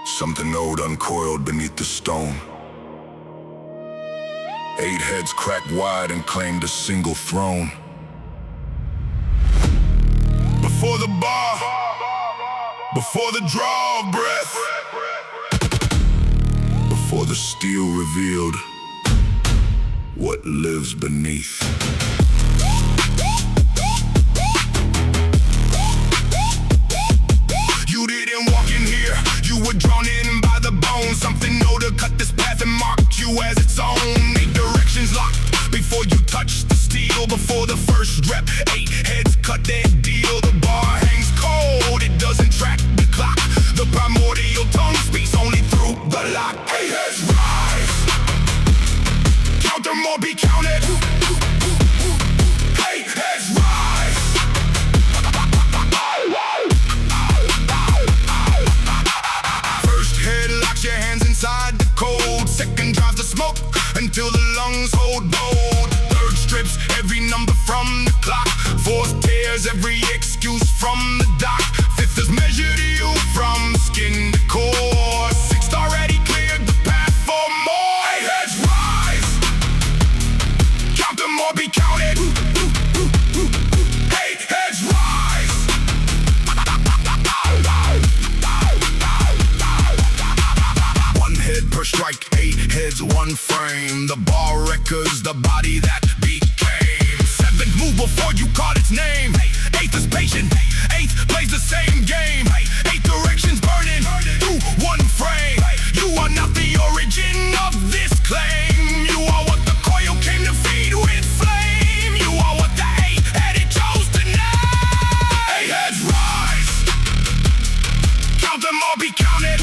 Something old uncoiled beneath the stone. 8 heads cracked wide and claimed a single throne. Before the bar, before the draw of breath, before the steel revealed what lives beneath. You didn't walk in here, you were drawn in by the bones. Something older cut this path and marked you as its own. 8 directions locked before you touch the steel. Before the first rep, 8 heads cut their deal. The bar hangs cold, it doesn't track the clock. The primordial tongue speaks only through the lock. 8 heads rise, count them or be counted. 8 heads rise. First head locks your hands inside the cold. Second drives the smoke until the lungs hold bold. Third strips every number from the clock. Fourth tears every excuse from the dock. Fifth is measured to you from skin to core. Sixth already cleared the path for more. 8 heads rise, count them or be counted. 8 heads rise. One head per strike, 8 heads, one frame. The bar records the body that became. 7th move before you caught its name. 8th is patient, 8th plays the same game. 8 directions burning through one frame. You are not the origin of this claim. You are what the coil came to feed with flame. You are what the 8-headed chose to name. 8 heads rise, count them or be counted.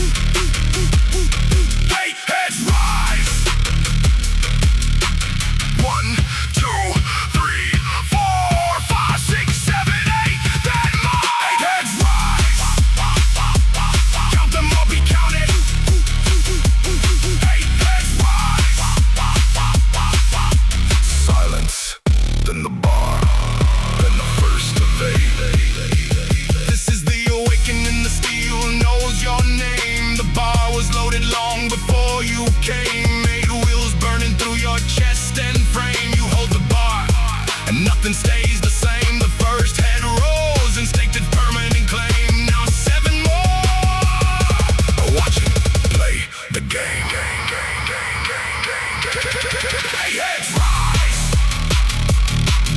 8 heads rise. 1, 2, 3, 4, 5, 6, 7, 8. Then more. 8 heads rise, count them or be counted. 8 heads rise. Silence, then the bar, then the first of 8. This is the awakening, the steel knows your name. The bar was loaded long before you came. 8 wheels burning through your chest and frame. You hold the bar, and nothing stays the same. The first head rose and staked its permanent claim. Now 7 more watching play the game. 8 heads rise,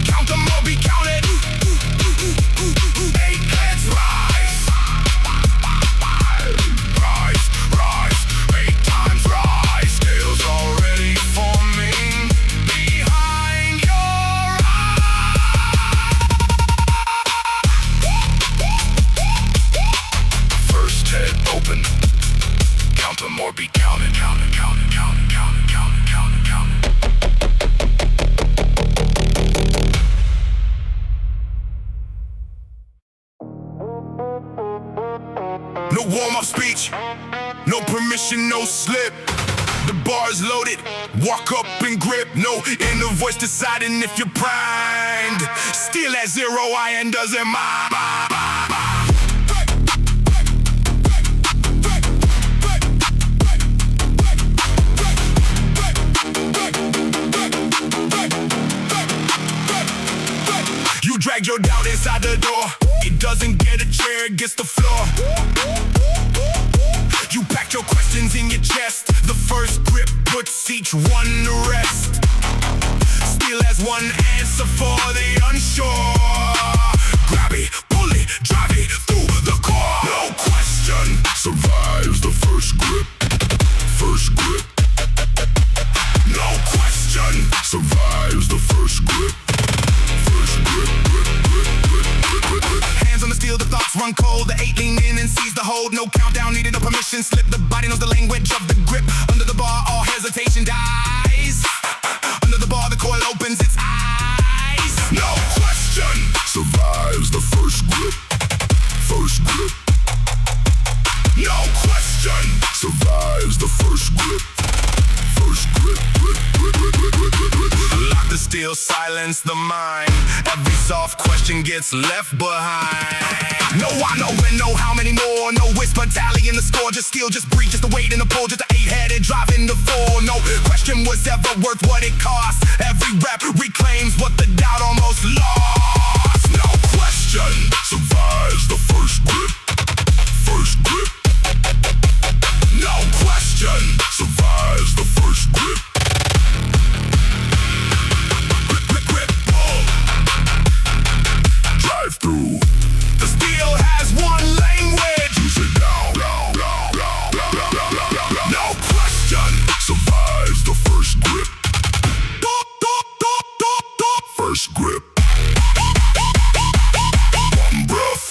count them or be counted. 8 heads rise. Rise, rise, 8 times rise. Scales already forming behind your eyes. First head open, count them or be counted. Counted, counted, counted, counted, counted, counted, counted. No warm-up speech, no permission, no slip. The bar's loaded, walk up and grip. No inner voice deciding if you're primed. Still at 0 iron doesn't mind. You drag your doubt inside the door. It doesn't get a chair, it gets the floor. You packed your questions in your chest. The first grip puts each one to rest. Still has one answer for the unsure. Grab it, pull it, drive it through the core. No question survives the first grip. First grip. No question survives the first grip. First grip, grip, grip, grip, grip, grip, grip. Hands on the steel, the thoughts run cold. The 8 lean in and seize the hold. No countdown needed, no permission slip. The body knows the language of the grip. Under the bar, all hesitation dies. Under the bar, the coil opens its eyes. No question survives the first grip. First grip. No question survives the first grip. First Lock the steel, silence the mind. Every soft question gets left behind. No, I know and know how many more. No whisper, tally in the score. Just steal, just breathe, just the weight in the pull. Just the 8-headed driving the 4. No question was ever worth what it cost. Every rep reclaims what the doubt almost lost. No question survives the first grip. First grip. No question survives the first grip. Drive through. The steel has one language. Use it down. No question survives the first grip. First grip. One breath.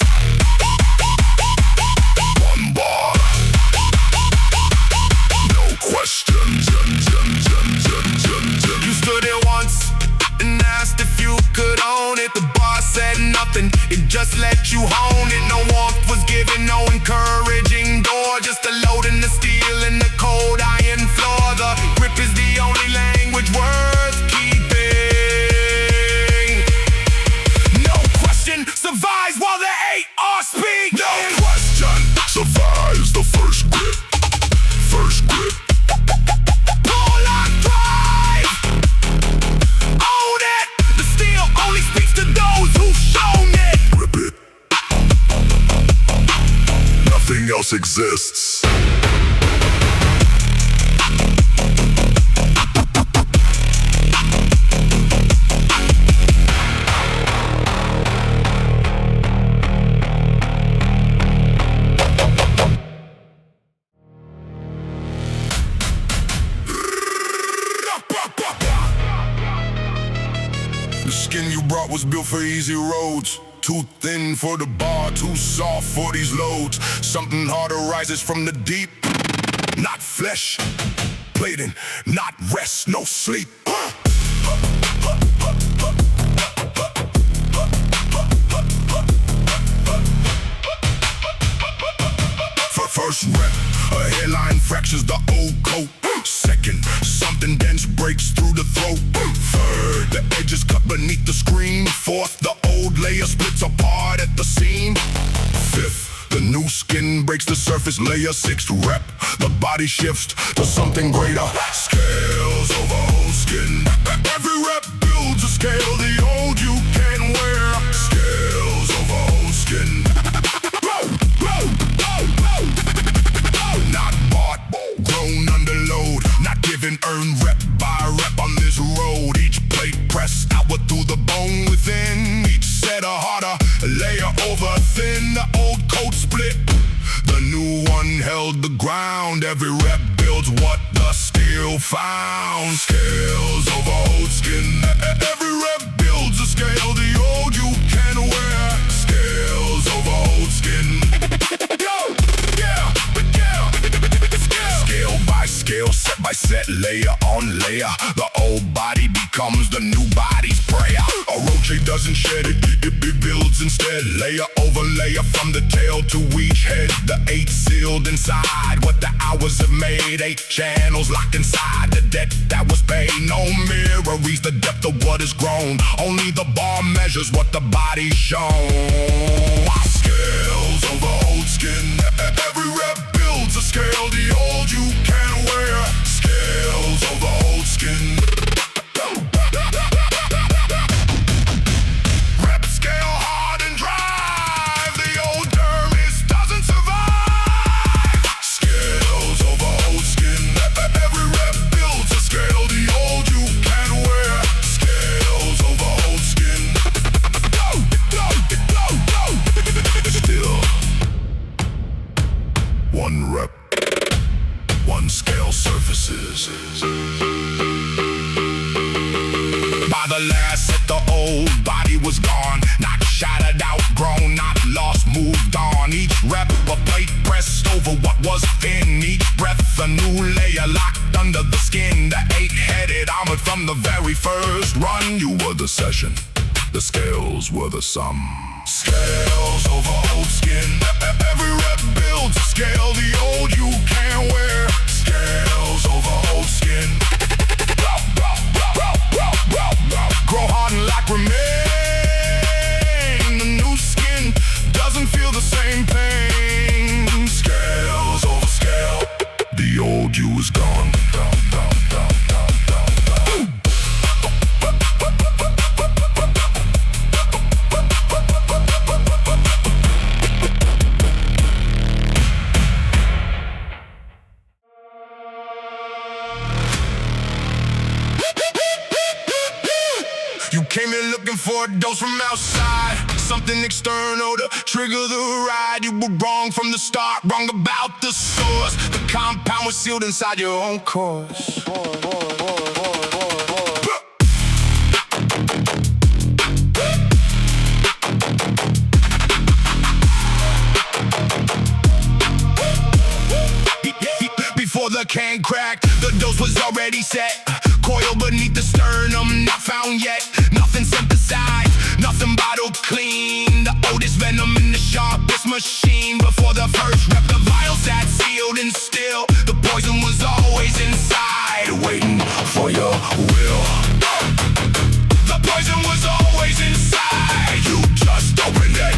One bar. No questions. You stood it once and asked if you could own it. The boss said nothing, it just let you hone it. No warmth was given, no encouraging door. Just a load in the steel and the cold iron floor. The grip is the only language worth keeping. No question survives while the 8 are speaking. No question survives the first grip. First grip. Pull on drive. Own it. The steel only speaks to those who've shown it. Grip it. Nothing else exists. The skin you brought was built for easy roads. Too thin for the bar, too soft for these loads. Something harder rises from the deep. Not flesh, plating, not rest, no sleep. For first rep, a hairline fractures the old coat. Second, something dense breaks through the throat. Third, the edges cut beneath the screen. Fourth, the old layer splits apart at the seam. Fifth, the new skin breaks the surface layer. Sixth rep, the body shifts to something greater. Scales over old skin. Every rep builds a scale the old you can wear. Scales over old skin. Not bought, grown under load. Not given, earned rep by rep on this road. Each plate pressed outward through the bone within. Each set a harder layer over thin. The old coat split, the new one held the ground. Every rep builds what the steel found. Scales over old skin. Every rep builds a scale the old you can wear. Scales over old skin. Scale by scale, set by set, layer on layer. The old body becomes the new body's prayer. Orochi doesn't shed it, it builds instead. Layer over layer from the tail to each head. The 8 sealed inside what the hours have made. 8 channels locked inside the debt that was paid. No mirror reads the depth of what is grown. Only the bar measures what the body's shown. Scales over old skin. Every rep builds a scale the old you can wear. Scales over old skin. Rep scale hard and drive. The old dermis doesn't survive. Scales over old skin. Every rep builds a scale the old you can wear. Scales over old skin. Still one rep, one scale surfaces. By the last set, the old body was gone. Not shattered, outgrown, not lost, moved on. Each rep, a plate pressed over what was thin. Each breath, a new layer locked under the skin. The 8-headed armored from the very first run. You were the session, the scales were the sum. Scales over old skin. Every rep builds a scale the old you can wear. Scales over old skin. looking for a dose from outside, something external to trigger the ride. You were wrong from the start, wrong about the source. The compound was sealed inside your own course. Before the can cracked, the dose was already set. Coil beneath the sternum, not found yet. Nothing synthesized, nothing bottled clean. The oldest venom in the sharpest machine. Before the first rep, the vial sat sealed and still. The poison was always inside, waiting for your will. The poison was always inside, you just opened it.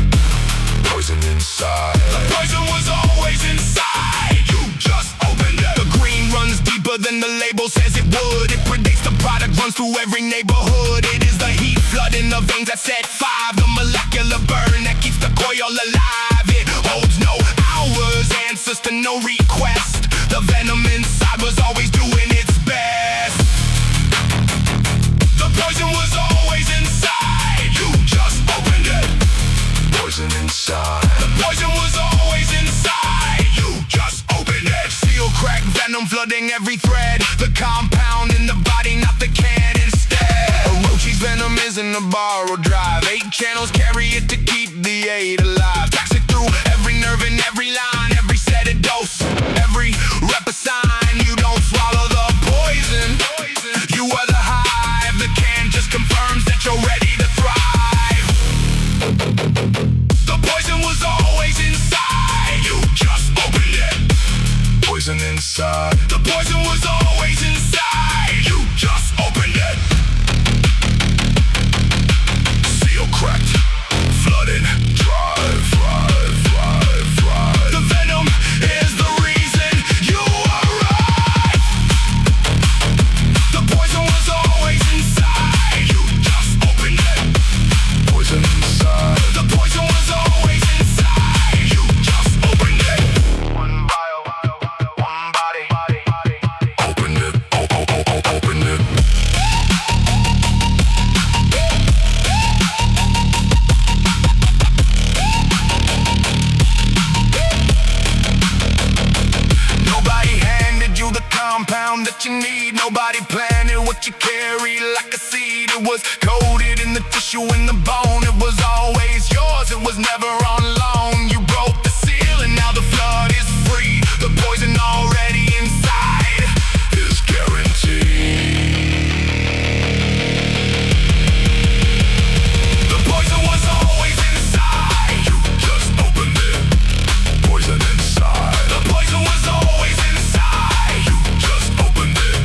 Poison inside. The poison was always inside, you just opened it. The green runs deeper than the label says it would. It predates the product, runs through every neighborhood. It is the heat flood in the veins that set fire. The molecular burn that keeps the coil alive. It holds no hours, answers to no request. The venom inside was always doing its best. The poison was always inside, you just opened it. Poison inside. The poison was always inside, you just opened it. Seal, crack, venom flooding every thread. The compound in the body, not the can instead. Orochi's venom isn't a borrowed drive. 8 channels carry it to keep the 8 alive. Tax it through every nerve and every line, every set of dose, every rep a sign. You don't swallow the poison, you are the hive. The can just confirms that you're ready to thrive. The poison was always inside, you just opened it. Poison inside. The poison was always inside, you just opened it. Seal cracked, flooded, drive. The venom is the reason you arrived. The poison was always inside, you just opened it. Poison inside. The poison was always inside, you just opened it. One vial, one body. Opened it, opened it. Nobody handed you the compound that you need. Nobody planted what you carry like a seed. It was coded in the tissue, in the bone. It was always yours, it was never on loan. You broke the seal and now the flood is free. The poison already inside is guaranteed. The poison was always inside, you just opened it. Poison inside. The poison was always inside, you just opened it.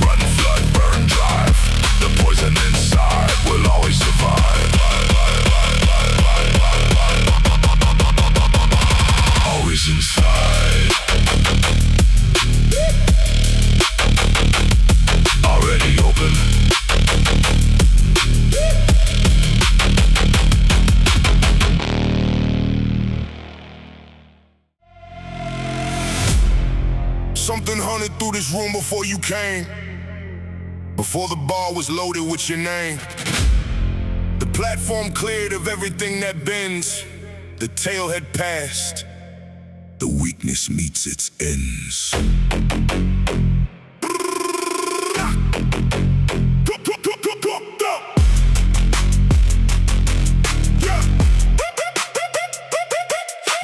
Run, flood, burn, drive. The poison inside will always survive. Always inside. Already open. Something hunted through this room before you came. Before the bar was loaded with your name. The platform cleared of everything that bends. The tail had passed. The weakness meets its ends.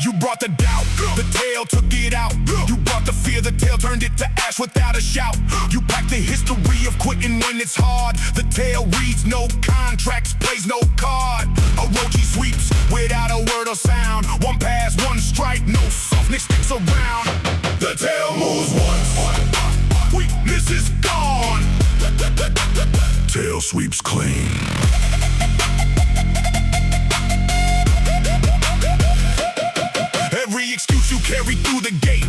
You brought the doubt, the tail took it out. You brought the fear, the tail turned it to ash without a shout. You packed the history of quitting when it's hard. The tail reads no contracts, plays no card. Orochi sweeps without a word or sound. One pass, one strike, no softness sticks around. The tail moves once, weakness is gone. Tail sweeps clean. Every excuse you carried through the gate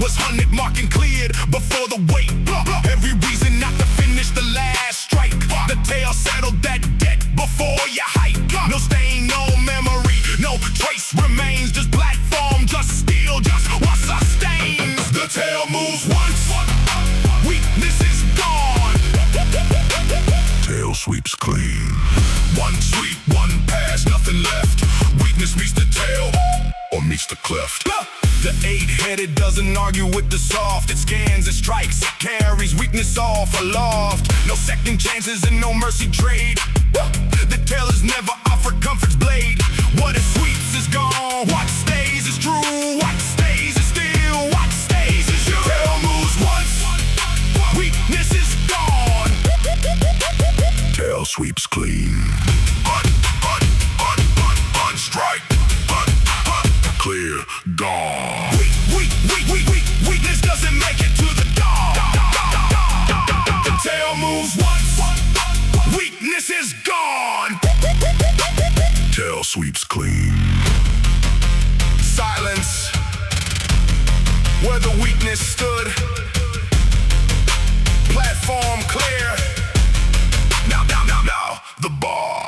was hunted, marked, and cleared before the wait. Every reason not to finish the last strike. The tail settled that debt before you hike. No stain, no memory, no trace remains. Just platform, just steel, just what sustains. The tail moves once, weakness is gone. the cleft. The eight-headed doesn't argue with the soft. It scans, it strikes, it carries weakness off aloft. No second chances and no mercy trade. The tail is never offered comfort's blade. What it sweeps is gone. What stays is true. What stays is still. What stays is you. Tail moves once. Weakness is gone. Tail sweeps clean. Strike. Clear. Gone. Weakness doesn't make it to the dawn. The tail moves once. Weakness is gone. Tail sweeps clean. Silence. Where the weakness stood. Platform clear. Now, the bar.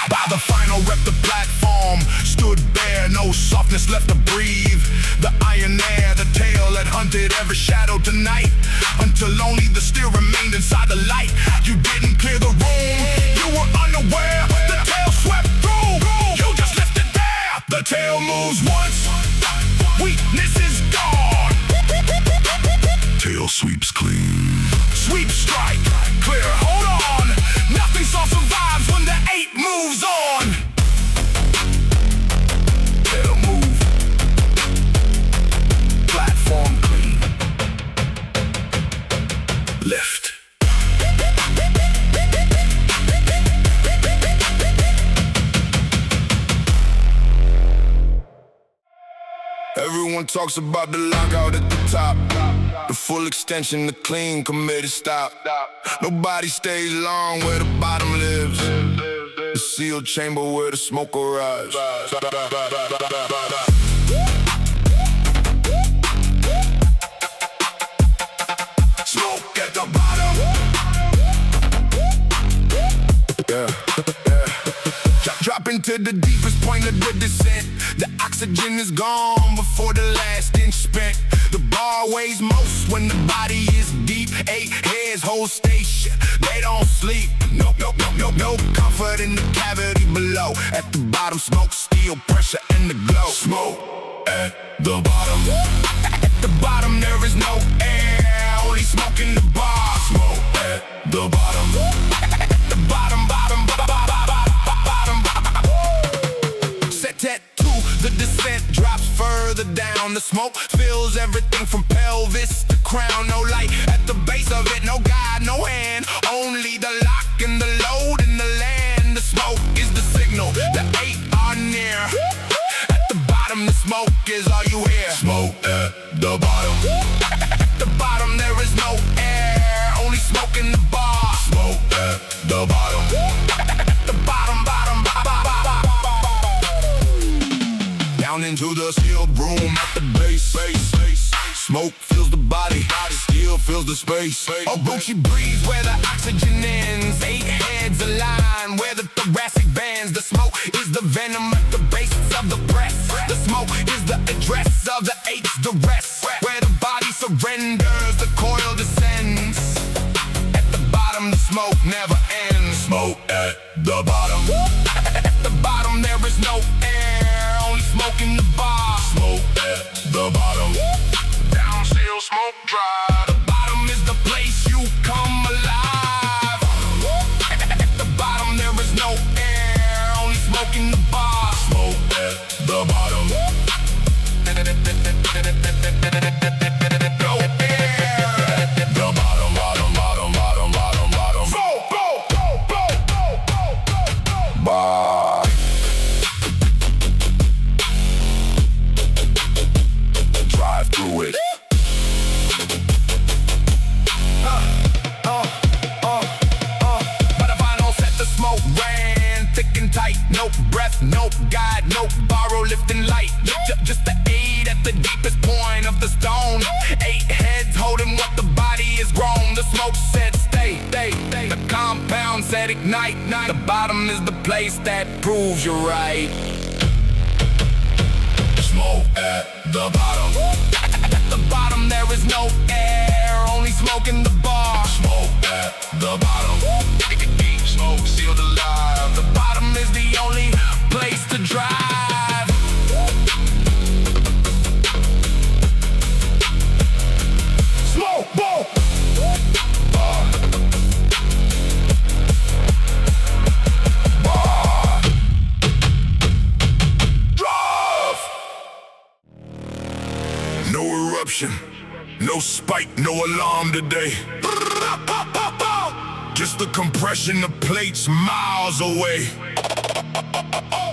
By the final rep, the platform stood bare. No softness left to breathe. The iron air, the tail that hunted every shadow tonight, until only the steel remained inside the light. You didn't clear the room, you were unaware. The tail swept through, you just left it there. The tail moves once, weakness is gone. Tail sweeps clean. Sweep, strike, clear, hold on. Nothing soft survives when the eight moves on. Tail move. Platform clean. Lift. Everyone talks about the lockout at the top. The full extension, the clean, committed stop. Nobody stays long where the bottom lives. The sealed chamber where the smoke arrives. Smoke at the bottom. Drop into the deepest point of the descent. The oxygen is gone before the last inch spent. The bar weighs most when the body is deep. Eight heads hold station, they don't sleep. No comfort in the cavity below. At the bottom, smoke, steel, pressure, and the glow. Smoke at the bottom. At the bottom, there is no air, only smoke in the bar. Smoke at the bottom. At the bottom. Set at 2, the descent drops further down. The smoke fills everything from pelvis to crown. No light at the base of it, no guide, no hand. Only the lock and the load and the land. The smoke is the signal, the eight are near. At the bottom, the smoke is all you hear. Smoke at the bottom. At the bottom, there is no air, only smoke in the bar. Smoke at the bottom. At the bottom. Down into the steel broom at the base. Smoke fills the body, steel fills the space. OROCHI breathes where the oxygen ends. Eight heads align where the thoracic bends. The smoke is the venom at the base of the breath. The smoke is the address of the eight's duress. Where the body surrenders, the coil descends. At the bottom, the smoke never ends. Smoke at the bottom. At the bottom, there is no air, only smoke in the bar. Smoke at the bottom. Down, seal, smoke dry. The bottom is the place you come alive. At the bottom, there is no air, only smoke in the bar. Smoke at the bottom. No air. The bottom. Bar. Drive through it. By the vinyl set, the smoke ran thick and tight. No breath, no guide, no borrow, lifting light. Just the eight at the deepest point of the stone. Eight heads holding what the body is grown. The smoke said stay. The compound said ignite. The bottom is the place that proves you're right. Smoke at the bottom. At the bottom there is no air, only smoke in the bar. Smoke at the bottom. Smoke sealed alive. is the only place to drive. Smoke ball. No eruption, no spike, no alarm today. Just the compression of plates miles away.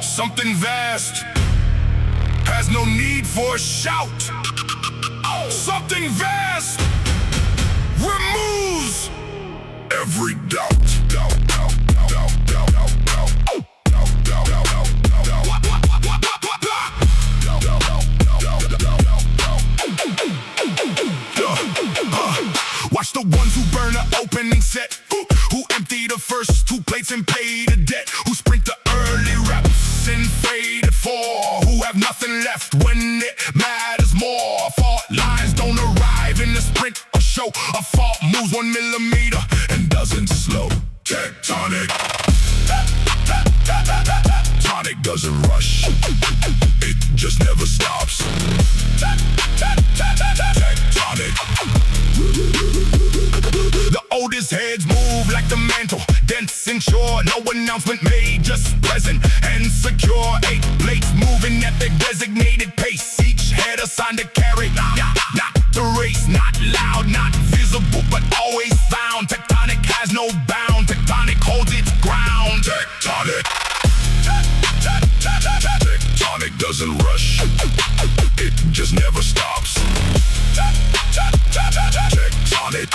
Something vast has no need for a shout. Something vast removes every doubt. Watch the ones who burn an opening set, who empty the first 2 plates and pay the debt, who sprint the early reps and fade at 4, who have nothing left when it matters more. Fault lines don't arrive in the sprint or show. A fault moves 1 millimeter and doesn't slow. Tectonic. Tectonic doesn't rush, it just never stops. Tectonic. The oldest heads move like the mantle, dense and sure. No announcement made, just present and secure. 8 plates moving at their designated pace. Each head assigned to carry, not the race. Not loud, not visible, but always found. Tectonic has no bound. Tectonic holds its ground. Tectonic. Tectonic doesn't rush, it just never stops. Tectonic.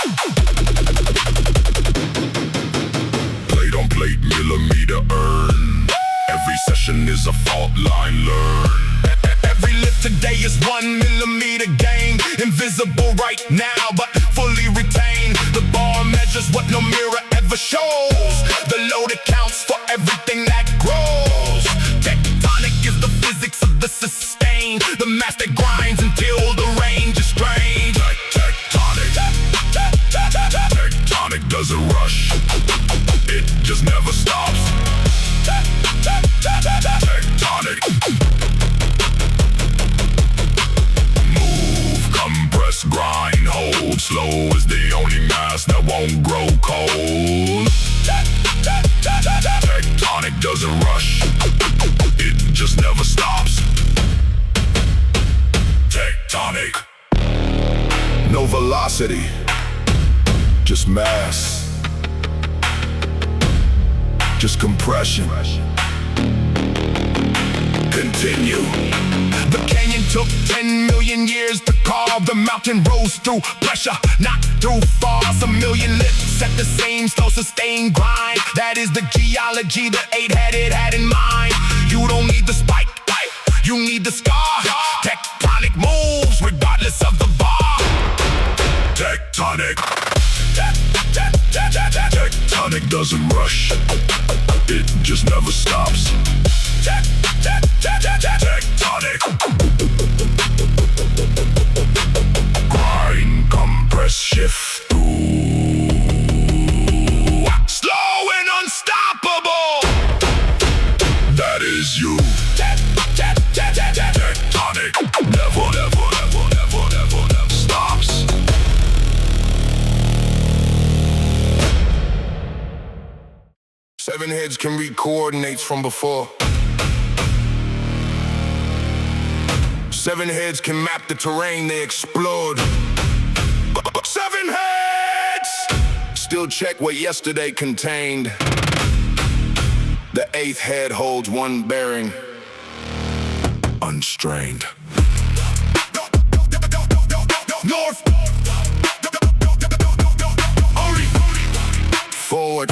Plate on plate, millimeter earn. Every session is a fault line learn. Every lift today is 1 millimeter gain. Invisible right now, but fully retained. The bar measures what no mirror ever shows. The load accounts for everything that grows. Tectonic is the physics of the sustain. The mass that grinds until the range is strange. Tectonic. Tectonic doesn't rush, it just never stops. Tectonic. Move, compress, grind, hold. Slow is the only mass that won't grow cold. Tectonic doesn't rush, it just never stops. Tectonic. No velocity, just mass, just compression. Continue. The canyon took 10 million years to carve. The mountain rose through pressure, not through force. 1 million lifts at the same slow sustained grind. That is the geology the 8-headed had in mind. You don't need the spike, you need the scar. Tectonic moves regardless of the bar. Tectonic. Tectonic doesn't rush, it just never stops. Tectonic. Grind, compress, shift through. Slow and unstoppable. That is you. Tectonic. Never stops. Seven heads can read coordinates from before. 7 heads can map the terrain they explode. 7 heads! Still check what yesterday contained. The 8th head holds 1 bearing, unstrained. North! Forward,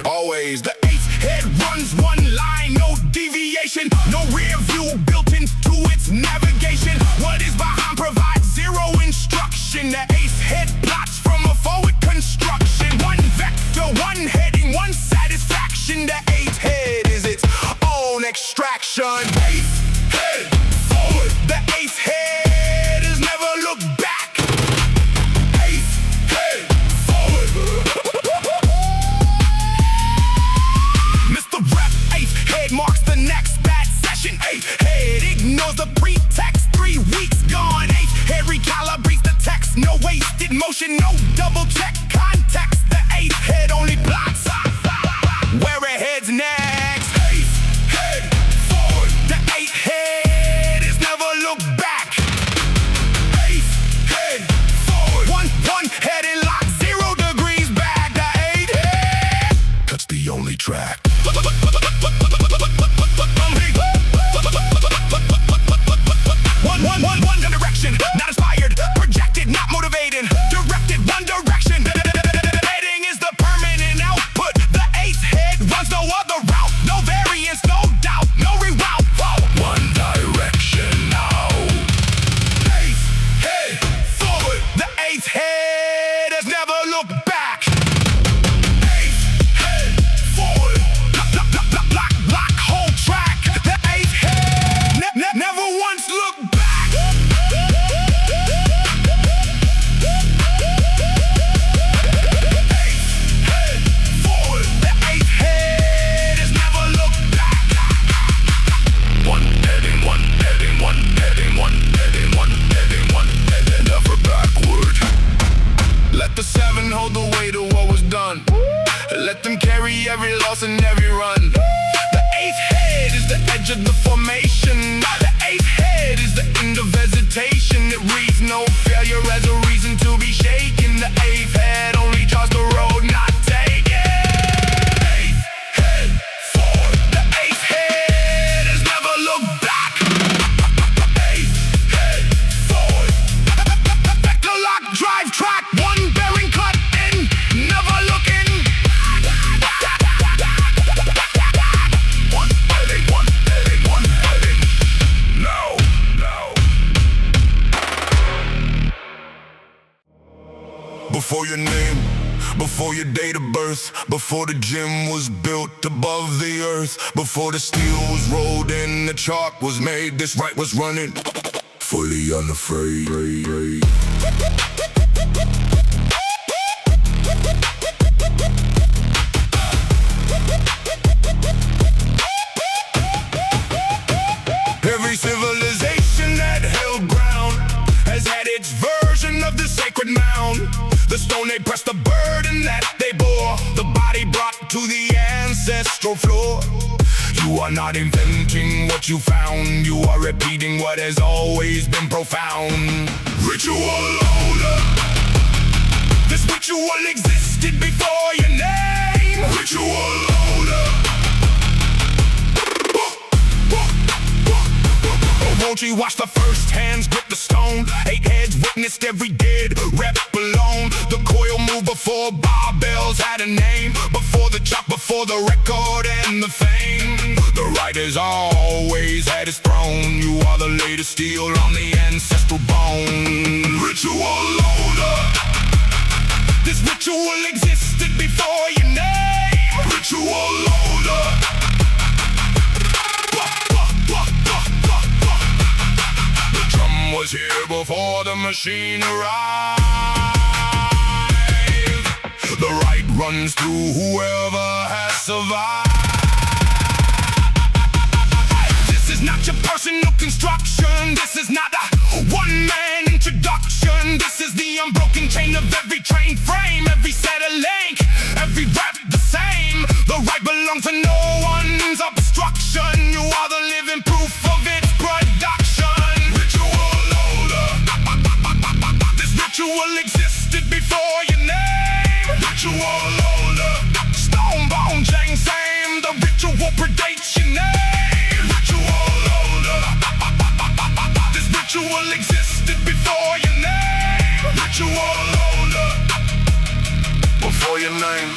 always. The 8th head runs 1 line, no deviation, no rear view built into its navigation. What is behind provides 0 instruction. The 8th head plots from a forward construction. 1 vector, 1 heading, 1 satisfaction. The 8th head is its own extraction. 8th head forward. The 8th head has never looked back. 8th head forward. Mr. Rap, 8th head track. One direction, not inspired, projected, not motivating, directed one direction. Heading is the permanent output. The eighth head runs no other route, no variance, no doubt, no reroute. One direction now. Eighth head forward. The eighth head has never looked back. Eighth head forward. Lock, hold track. The eighth head never once looked back. The seven hold the weight of what was done. Let them carry every loss and every run. The eighth head is the edge of the formation. The eighth head is the end of hesitation. It reads no failure as a reason to be shaken. The eighth head only charts the road, not taken. Eighth head forward. The eighth head has never looked back. Eighth head forward. Vector lock, drive track, one bearing cut in, never looking. One heading, now. Before your name, before your date of birth, before the gym was built above the earth, before the steel was rolled in, the chalk was made, this right was running, fully unafraid. Every civilization that held ground has had its version of the sacred mound. The stone they pressed, the burden that they bore, the body brought to the ancestral floor. You are not inventing what you found, you are repeating what has always been profound. Ritual order. This ritual existed before your name. Ritual order. Orochi watched the first hands grip the stone. Eight heads witnessed every dead rep alone. The coil moved before barbells had a name, before the chop, before the record and the fame. The writer's always had his throne. You are the latest steel on the ancestral bone. Ritual order. This ritual existed before your name. Ritual order. Was here before the machine arrived. The right runs through whoever has survived. This is not your personal construction. This is not a one-man introduction. This is the unbroken chain of every train frame, every set of link, every rap the same. The right belongs to no one's obstruction. You are the living proof of its production. Ritual existed before your name. Ritual order. Stone, bone, chain, same. The ritual predates your name. Ritual order. This ritual existed before your name. Ritual order. Before your name,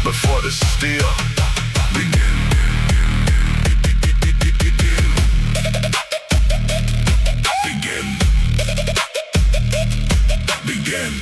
before the steel begin. Begin.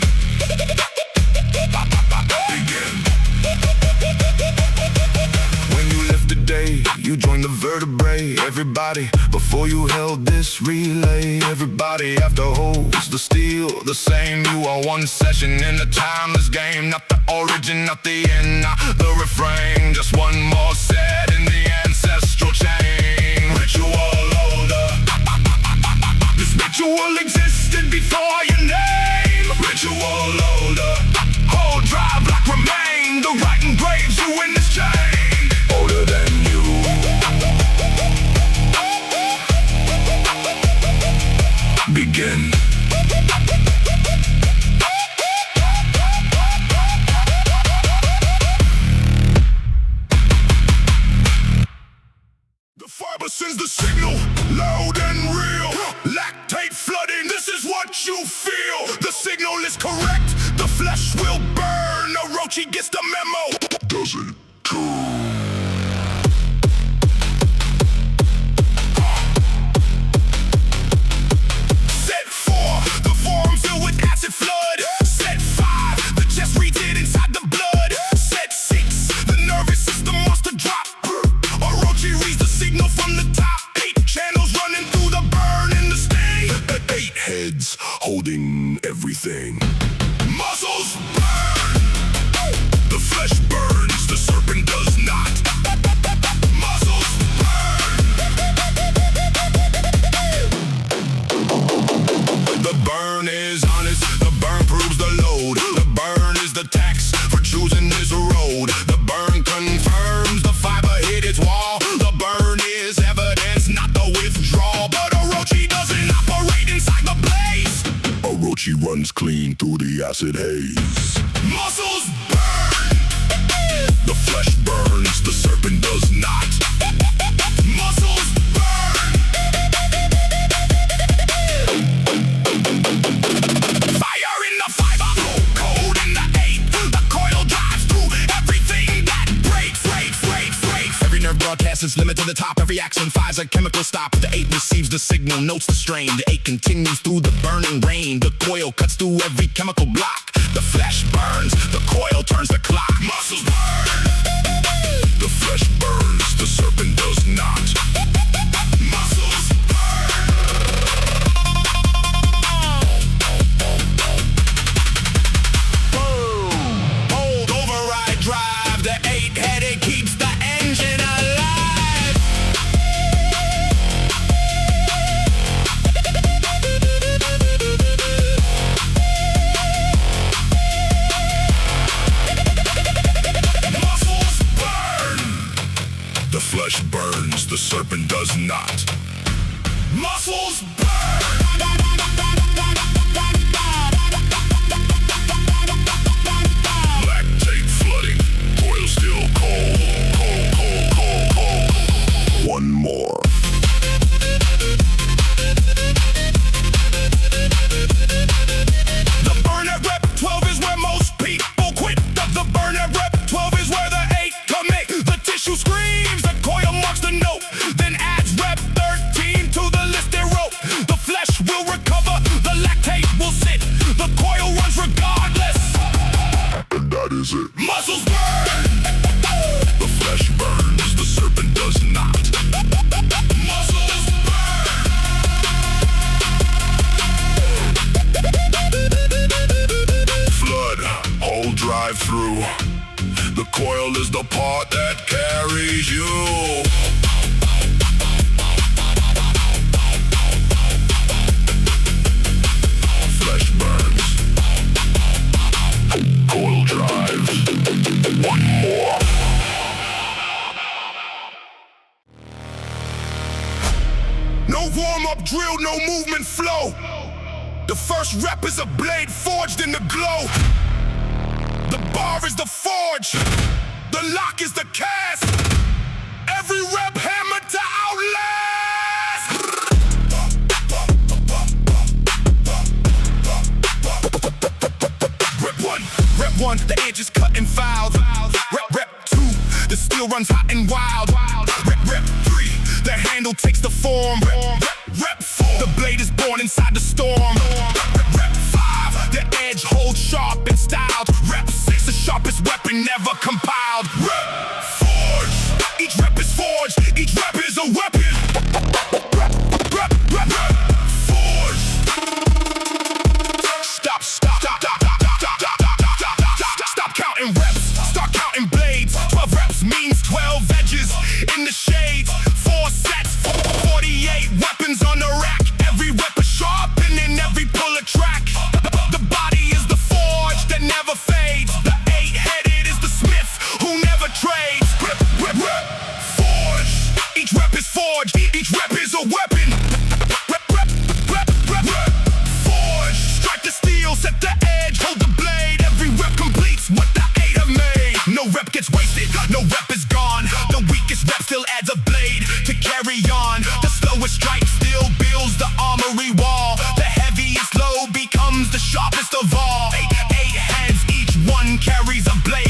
When you left the day, you joined the vertebrae. Everybody before you held this relay. Everybody after holds the steel the same. You are one session in a timeless game. Not the origin, not the end, not the refrain. Just one more set in the ancestral chain. Ritual order. This ritual existed before your name. Ritual order. Hold, drive, lock, remain. The right engraves you in this chain. Older than you. Begin. Orochi gets the memo. Doesn't. Set 4, the form filled with acid flood. Set 5, the chest reads it inside the blood. Set 6, the nervous system wants to drop. Orochi reads the signal from the top. 8 channels running through the burn in the stain. 8 heads holding everything. Muscles burn. The flesh burns, the serpent does not. Muscles burn. The burn is honest, the burn proves the load. The burn is the tax for choosing this road. The burn confirms the fiber hit its wall. The burn is evidence, not the withdrawal. But Orochi doesn't operate inside the blaze. Orochi runs clean through the acid haze. Muscles burn. The flesh burns, the serpent does not. Muscles burn. Fire in the fiber, cold in the 8. The coil drives through everything that breaks. Every nerve broadcasts its limit to the top. Every axon fires a chemical stop. The 8 receives the signal, notes the strain. The 8 continues through the burning rain. The coil cuts through every chemical block. The flesh burns, the coil turns the clock. Muscles burn. The flesh burns, the serpent does not. Muscles burn. Hold override drive. The 8-headed keeps the engine alive. Muscles burn. The flesh burns, the serpent does not. Muscles burn. Lactate flooding, coil still cold. One more. The burn at rep 12 is where most people quit. The burn at rep 12 is where the 8 commit. The tissue screams, the coil marks the note, then adds rep 13 to the list they wrote. The flesh will recover, the lactate will sit. The coil runs regardless. And that is it. Muscles burn. The flesh burns, the serpent does not. Muscles burn. Flood, whole drive through. The coil is the part that carries you. Flesh burns. Coil drives. One more. No warm-up drill, no movement flow. The first rep is a blade forged in the glow. The bar is the forge. The lock is the cast. Every rep hammered to outlast. Rep 1, the edge is cut and filed. Rep 2, the steel runs hot and wild. Rep 3, the handle takes the form. Rep 4, the blade is born inside the storm. Rep 5, the edge holds sharp and styled. Rep 6, the sharpest weapon never compiled. Rep forged, each rep is forged. Each rep is a weapon. Rep forged. Stop counting reps, start counting blades. 12 reps means 12 edges in the shades. 4 sets, 48 weapons on the rack. Every rep is sharp and in every pull a track. The body is the forge that never fades. The 8-headed is the smith who never trades. Forge, each rep is forged. Each rep is a weapon. Forge, strike the steel, set the edge, hold the blade. Every rep completes what the 8 have made. No rep gets wasted, no rep is gone. The weakest rep still adds a blade to carry on. The slowest strike still builds the armory wall. The heaviest load becomes the sharpest of all. 8 heads, each one carries a blade.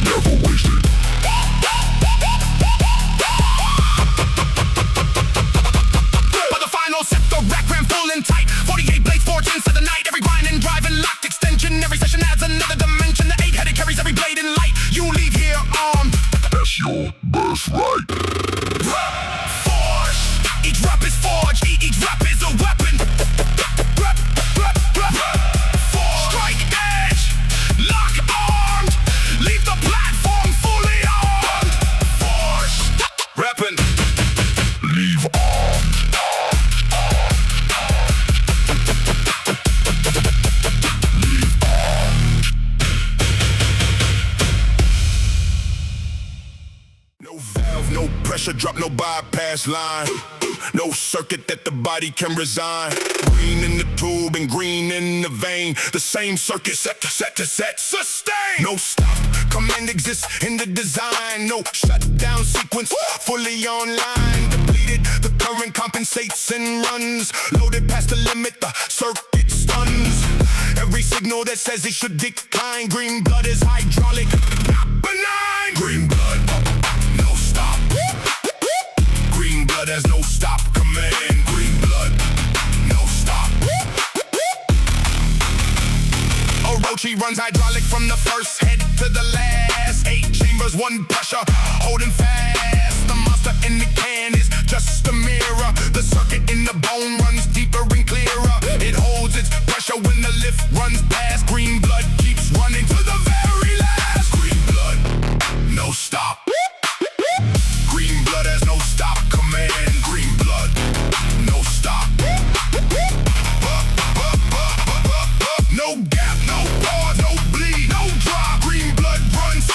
Never wasted. For the final set, the rack ran full and tight. 48 blades forged inside the night. Every grind and drive and locked extension. Every session adds another dimension. The 8-headed carries every blade in light. You leave here armed. That's your birthright. Forge. Each rap is forged. Each rap is a weapon. Strike edge. Lock armed. Leave the platform fully armed. Forge. Rapping. Leave armed. No valve, no pressure drop, no bypass line. No circuit that the body can resign. Green in the tube and green in the vein. The same circuit set to set, sustain. No stop, command exists in the design. No shutdown sequence, fully online. Depleted, the current compensates and runs. Loaded past the limit, the circuit stuns. Every signal that says it should decline. Green blood is hydraulic, not benign. Green blood, no stop. Green blood has no stop command. Green blood, no stop. Orochi runs hydraulic from the first head to the last. 8 chambers, 1 pressure, holding fast. The monster in the can is just a mirror. The circuit in the bone runs deeper and clearer. It holds its pressure when the lift runs past. Green blood keeps running to the very last. Green blood, no stop. Green blood has no stop command. Green blood, no stop. No gap, no pause, no bleed, no drop. Green blood runs,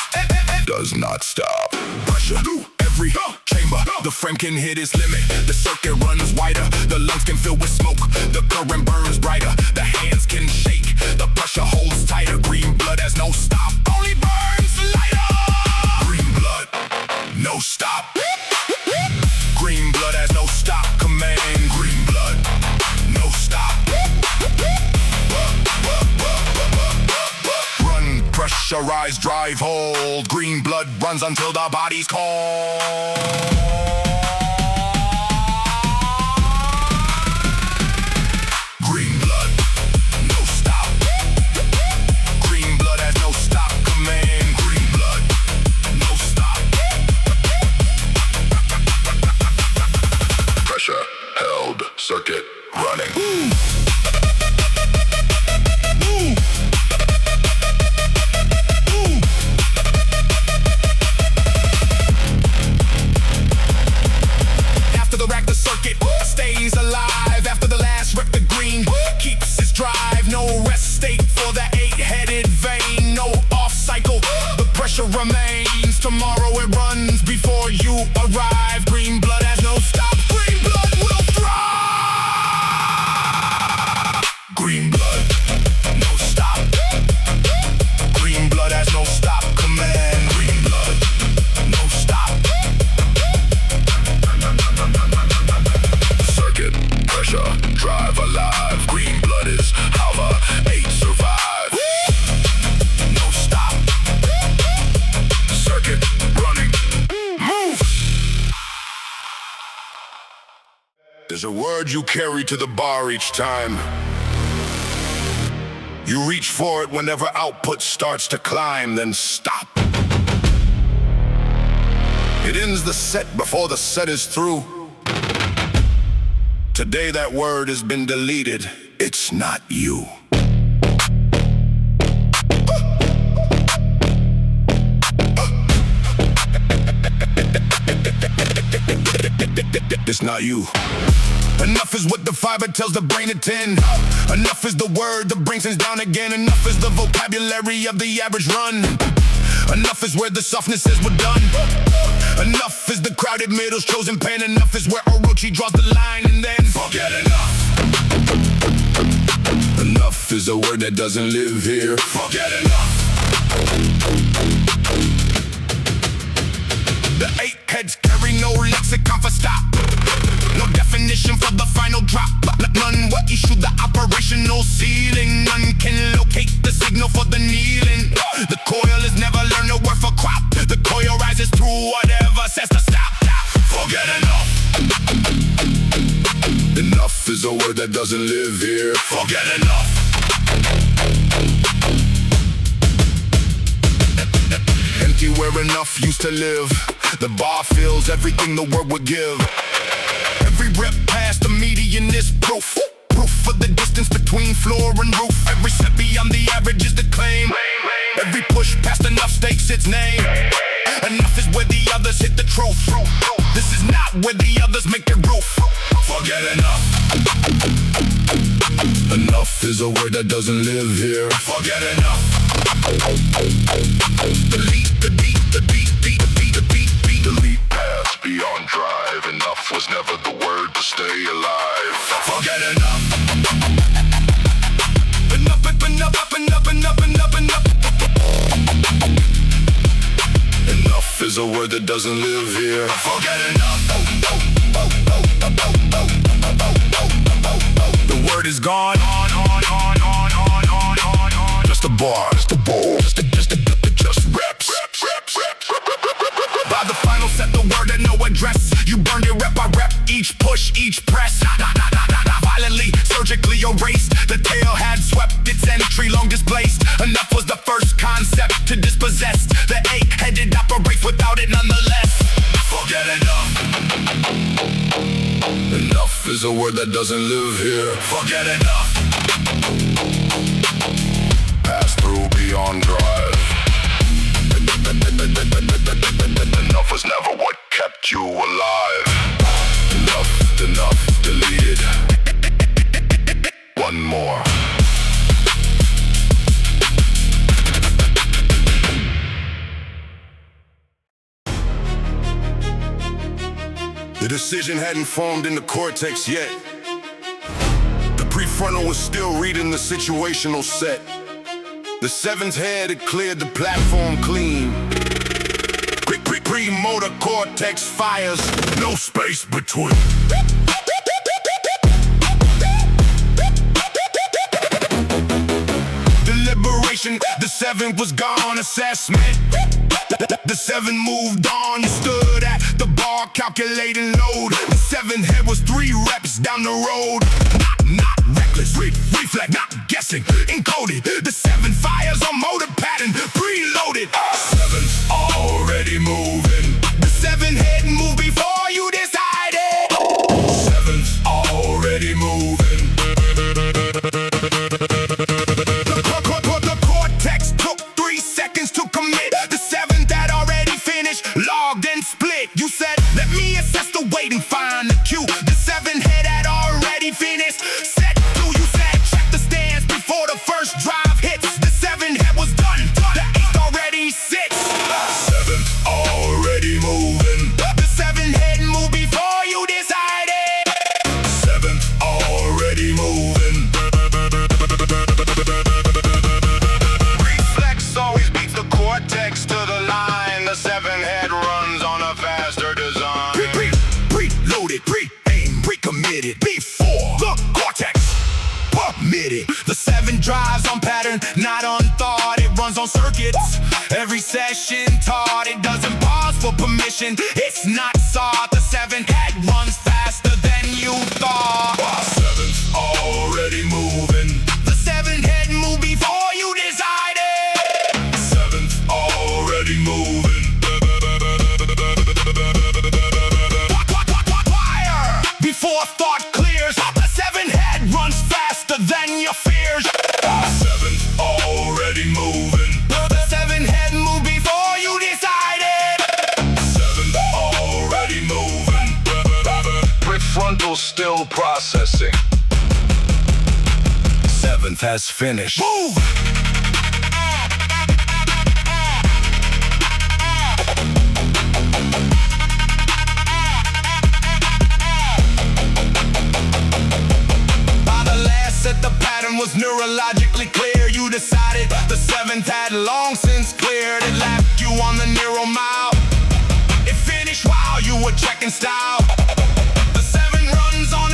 does not stop. Pressure through every chamber. The frame can hit its limit. The circuit runs wider. The lungs can fill with smoke. The current burns brighter. The hands can shake. The pressure holds tighter. Green blood has no stop. Only burns lighter. Green blood, no stop. Green blood has no stop command. Green blood, no stop. Run, pressurize, drive, hold. Green blood runs until the body's cold. Green blood, no stop. Green blood has no stop command. Green blood, no stop. Pressure held, circuit running. After the rack, the circuit stays alive. After the last rep, the green keeps its drive. No rest state for the 8-headed vein. No off cycle, the pressure remains. Tomorrow it runs before you arrive. Green blood has no stop. Green blood will thrive. Green blood, no stop. Green blood has no stop command. Green blood, no stop. Circuit, pressure, drive alive. Green blood is how the 8 survive. No stop. Circuit running. Move. There's a word you carry to the bar each time. You reach for it whenever output starts to climb, then stop. It ends the set before the set is through. Today that word has been deleted. It's not you. It's not you. Enough is what the fiber tells the brain to tend. Enough is the word that brings things down again. Enough is the vocabulary of the average run. Enough is where the softness is we're done. Enough is the crowded middle's chosen pen. Enough is where Orochi draws the line and then forget enough. Enough is a word that doesn't live here. Forget enough. The 8 heads carry no lexicon for stop. No definition position for the final drop. None will issue the operational ceiling. None can locate the signal for the kneeling. The coil is never learned to work for crop. The coil rises through whatever says to stop. Forget enough. Enough is a word that doesn't live here. Forget enough. Empty where enough used to live. The bar fills everything the word would give. Every rep past the median is proof. Proof of the distance between floor and roof. Every step beyond the average is the claim. Every push past enough stakes its name. Enough is where the others hit the truth. This is not where the others make their roof. Forget enough. Enough is a word that doesn't live here. Forget enough. Delete, delete, delete, delete, delete, delete, delete. Past beyond drive. Enough was never the word to stay alive. Forget enough. Enough, enough, enough, enough, enough, enough. Enough is a word that doesn't live here. Forget enough. The word is gone. Just a bar, just a ball, just reps. By the final set, the word had no address. You burned it rep by rep, each push, each press. Violently, surgically erased. The tail had swept its entry, long displaced. Enough was the first concept to dispossess. The eight-headed operates without it nonetheless. Forget enough. Enough is a word that doesn't live here. Forget enough. Pass through beyond drive. Enough was never what kept you alive. Enough, deleted. One more. The decision hadn't formed in the cortex yet. The prefrontal was still reading the situational set. The seventh head had cleared the platform clean. Pre-motor cortex fires, no space between. Deliberation, the seventh was gone. Assessment, the seven moved on. You stood at the bar calculating load. The seventh head was 3 reps down the road. Not reckless, reflex, not guessing. Encoded, the seven fires on motor pattern. Preloaded, seven's already moving. The seven head moved before you decided. Seven's already moving. The cortex took 3 seconds to commit. The seventh had already finished, logged and split. You said, let me assess the weight and find the cue. The seven head had already finished. Set 2, you said, check the stance before the first drive hits. The seven head was done. The eighth already sits. Seventh already moving. The seven head moved before you decided. Seventh already moving. Reflex always beats the cortex to the line. The seven head runs on a faster design. Preloaded, pre-aimed, pre-committed before the cortex permitted. The seven drives on pattern, not on thought. It runs on circuits. Every session taught. It doesn't pause for permission. It's not sought. The seven head runs faster than you thought. Seven's already moving. The seven head moved before you decided. Seventh already moving. Fire before thought clears. The seven head runs faster than your fears. Seventh already moving. The seven head moved before you decided. Seventh already moving. Prefrontal still processing. Seventh has finished. Move! By the last set, the pattern was neurologically clear. You decided the seventh had long since cleared. It lapped you on the Nero mile. It finished while you were checking style. The seven runs on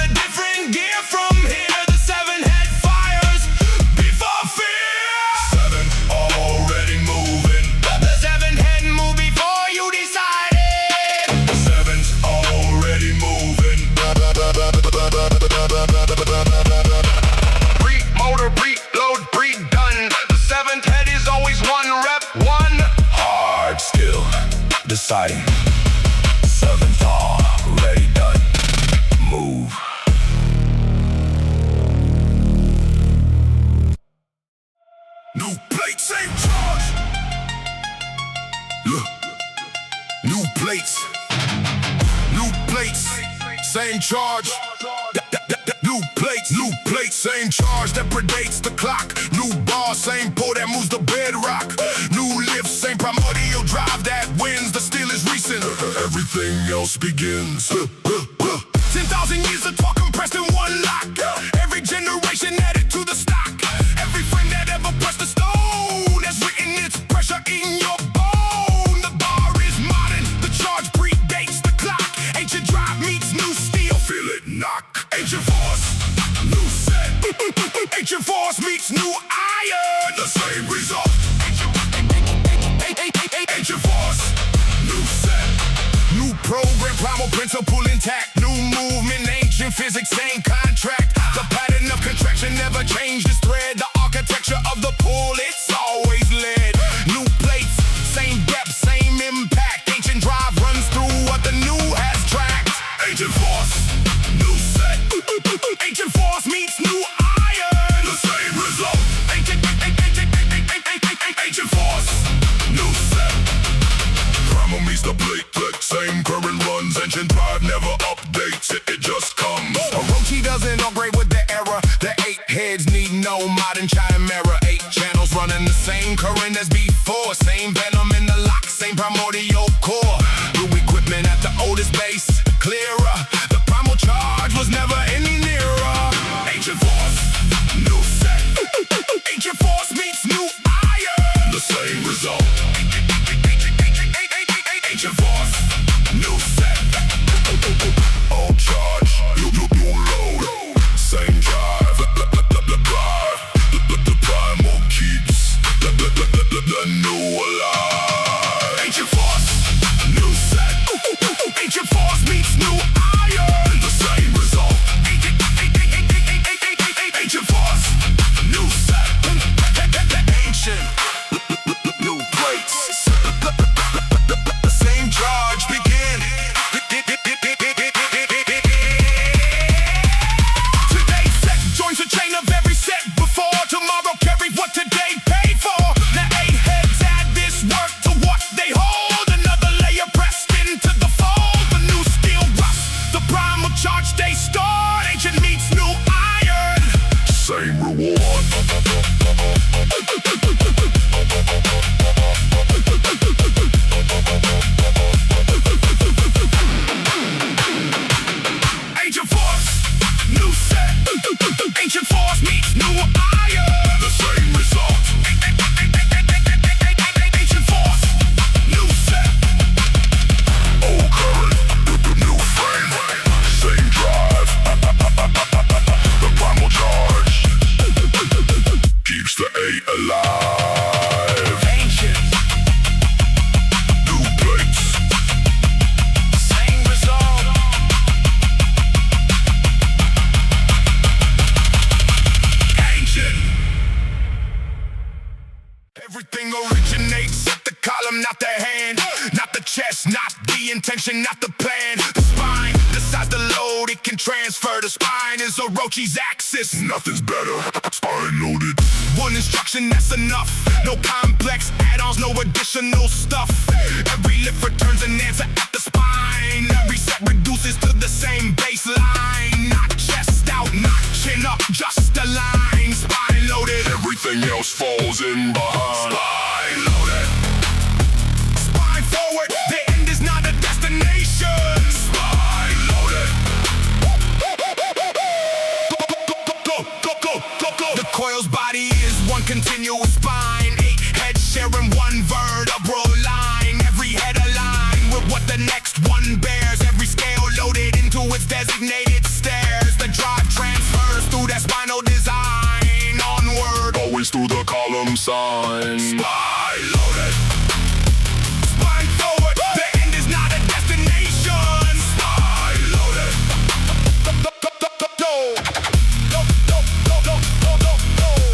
exciting. 7th bar, ready, done, move. New plate, same charge. Look, new plates, same charge. New plates, same charge that predates the clock. New bar, same pull that moves the bedrock. New lift, same primordial drive that wins. The steel is recent. Everything else begins. 10,000 years of talk compressed in one lock. Every generation added to the stock. Every frame that ever pressed the stone has written its pressure in your bone. The bar is modern, the charge predates the clock. Ancient drive meets new steel, feel it knock. Ancient force, new set. Ancient force meets new iron, the same result. Ancient force, new set. New program, primal principle intact. New movement, ancient physics, same contract. The pattern of contraction never changed its thread. The architecture of the pull, it's always led. New plates, same depth, same impact. Ancient drive runs through what the new has tracked. Ancient force, new set. Ancient force meets new iron, the same result. Ancient force, new set. Primal meets the plate, same current runs. Ancient drive never updates, it just comes. Orochi doesn't upgrade with the era. The 8 heads need no modern chimera. 8 channels running the same current as before. Same venom in the lock, same primordial core. New equipment at the oldest base, clearer. The primal charge was never any nearer. Ancient force, new set. Ancient force meets new iron, the same result. Ancient force, new set. Old charge, new load. Same drive, the primal keeps the new alive. Ancient force, new set. Ancient force meets new iron, the same result. Ancient force, new set. Ancient, new plates. Same charge begin. Today set joins a chain of every set before. Tomorrow carry what today paid for. The 8 heads add this work to what they hold. Another layer pressed into the fold. The new steel rust, the primal charge they stored. Ancient meets new iron, same reward. Ancient force, new set. Ancient force meets new iron, the same result. Ancient force, new set. Old current, new frame, same drive. The primal charge keeps the 8 alive. Ancient, new plates, same result. Ancient. Everything originates at the column, not the hand. Not the chest, not the intention, not the plan. The spine decides the load, it can transfer. The spine is Orochi's axis. Nothing's better, spine loaded. One instruction, that's enough. No complex add-ons, no additional stuff. Every lift returns an answer at the spine. Every set reduces to the same baseline. Not chest out, not chin up, just a line. Spine loaded, everything else falls in behind. Spine loaded. Spine forward, the end is not a destination. Spine loaded. Go. The coil's body is one continuous spine. 8 heads sharing one vertebral line. Every head aligned with what the next one bears. Every scale loaded into its designated stairs. The drive transfers through that spinal design. Onward, always through the column sign. Spine loaded. Spine forward, the end is not a destination. Spine loaded.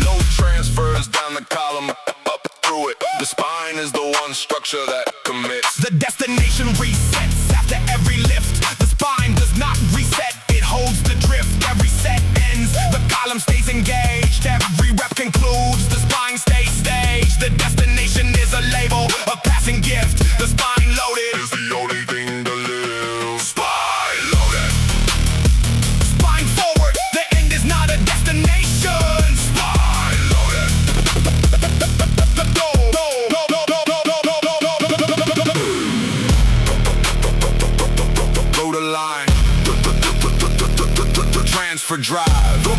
Load transfers down the column, up through it. The spine is the one structure that commits. The The destination resets after every lift. The spine does not reset, it holds the drift. Every set ends, the column stays engaged. Every rep concludes, the spine stays staged. The destination is a label, a passing gift. The spine loaded is the only thing to live. Spine loaded. Spine forward, the end is not a destination. Spine loaded. Go to line. Transfer drive. The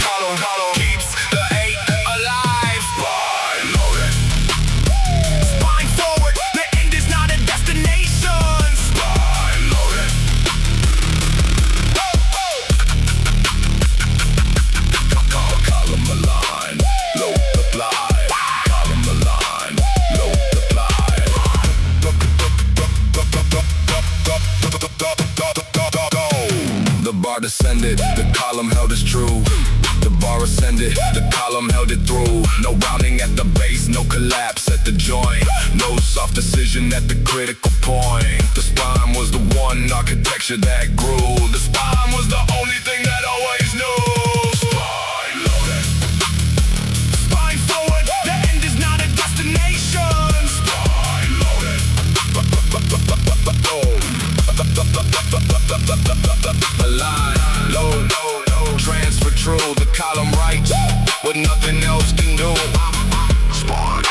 column keeps the 8 alive. Spine loaded. Spine forward, the end is not a destination. Spine loaded. Column align, load the fly. Column align, load the fly. The bar descended, the column held as true. The bar ascended, the column held it through. No rounding at the base, no collapse at the joint. No soft decision at the critical point. The spine was the one architecture that grew. The spine was the only thing that always knew. Spine loaded. Spine forward, the end is not a destination. Spine loaded. Align, load, transfer true. The column right, what nothing else can do. Spine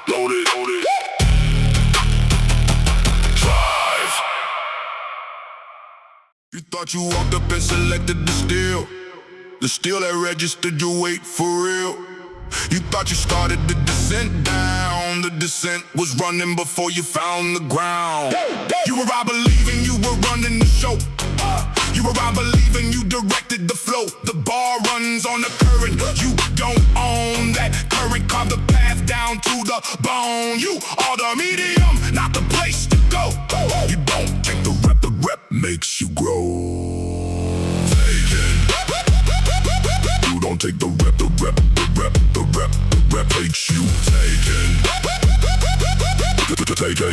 loaded, loaded. Drive. You thought you walked up and selected the steel that registered your weight for real. You thought you started the descent down. The descent was running before you found the ground. You were out believing you were running the show. You were out believing you directed the flow. The bar runs on the current. You don't own that current. Carve the path down to the bone. You are the medium, not the place to go. You don't take the rep makes you grow. You don't take the rep makes you taken.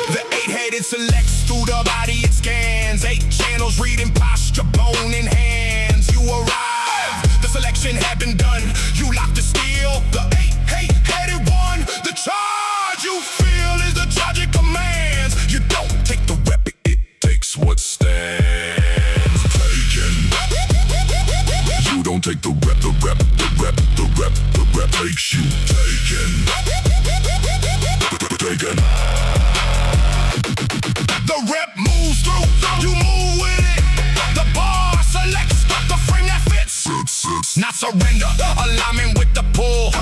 The 8-headed selects through the body, it scans. 8 channels reading posture, bone in hands. You arrive, the selection had been done. You lock the steel, the 8-headed one. The charge you feel is the charge it commands. You don't take the rep, it takes what stands. Taken. You don't take the rep makes you taken. Taken. The rep moves through, you move with it. The bar selects the frame that fits. Not surrender, alignment with the pull.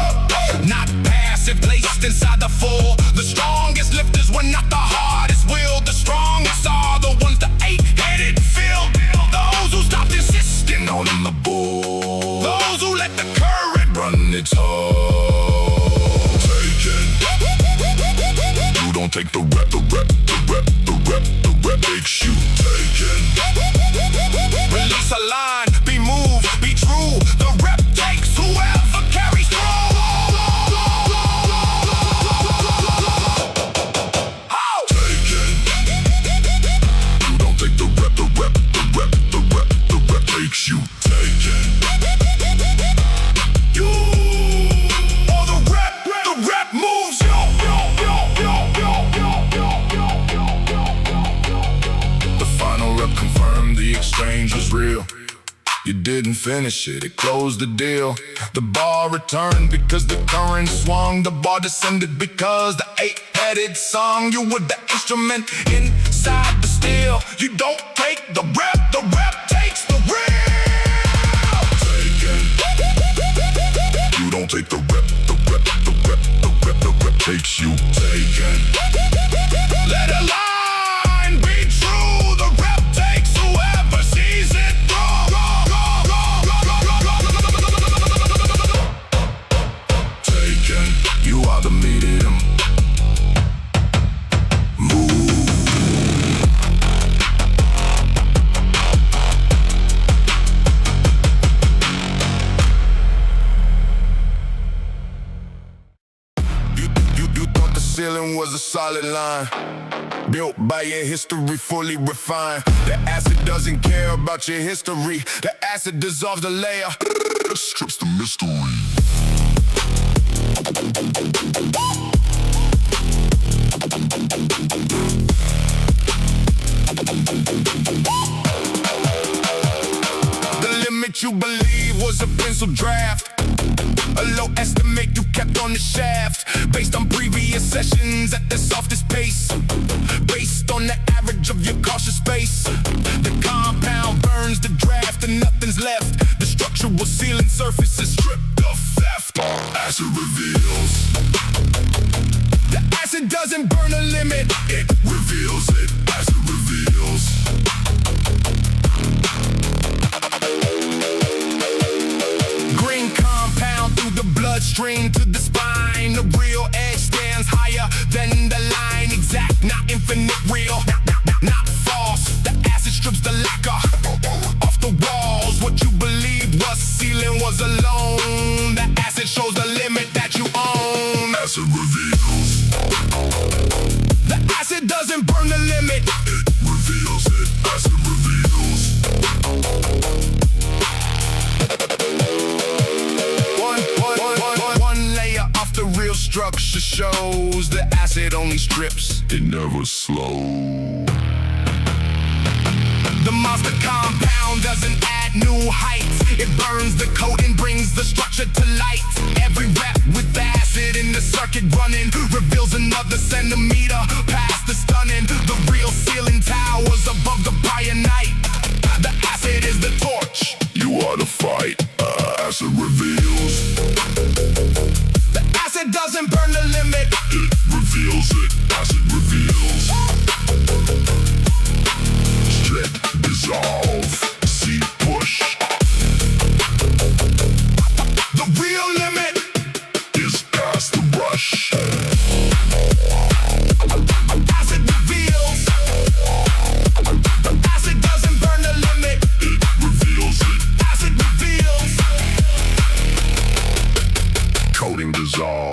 Not passive, placed inside the full. The strongest lifters were not the hardest willed. The strongest are the ones the 8-headed feel. Those who stopped insisting on the bull. Those who let the current run its whole. Taken. You don't take the rep makes you taken. Release a line, be moved, be true. The rep takes whoever carries through. Taken. You don't take the rep makes you taken. You or the rep moves you. Confirmed the exchange was real. You didn't finish it, it closed the deal. The bar returned because the current swung. The bar descended because the 8-headed sung. You were the instrument inside the steel. You don't take the rep takes the real. Taken. You don't take the rep takes you taken. Let a line be true. The rep takes whoever sees it through. Taken. You are the medium. Move. feeling was a solid line, built by your history, fully refined. The acid doesn't care about your history. The acid dissolves the layer, strips the mystery. The limit you believe was a pencil draft, a low estimate you kept on the shaft, based on previous sessions at the softest pace, based on the average of your cautious space. The compound burns the draft and nothing's left. The structural sealing surface is stripped of theft. Acid reveals. The acid doesn't burn a limit, it reveals it. Acid reveals. Green compound through the bloodstream to the spine. The real edge stands higher than the line. Exact, not infinite, real, not false. The acid strips the lacquer off the walls. What you believed was sealing was alone. The acid shows the limit that you own. Acid reveals. The acid doesn't burn the limit, it reveals it. Acid reveals. One layer off the real structure shows the acid only strips, it never slows. The monster compound doesn't add new heights, it burns the coat and brings the structure to light. Every rep with the acid in the circuit running reveals another centimeter past the stunning. The real ceiling towers above the prior night. The acid is the torch, you are the fight. Acid reveals. The acid doesn't burn the limit, it reveals it. Acid reveals. Strip, dissolve, see, push. The real limit is past the rush. Acid reveals. The acid doesn't burn the limit, it reveals it. Acid reveals. Coating dissolve.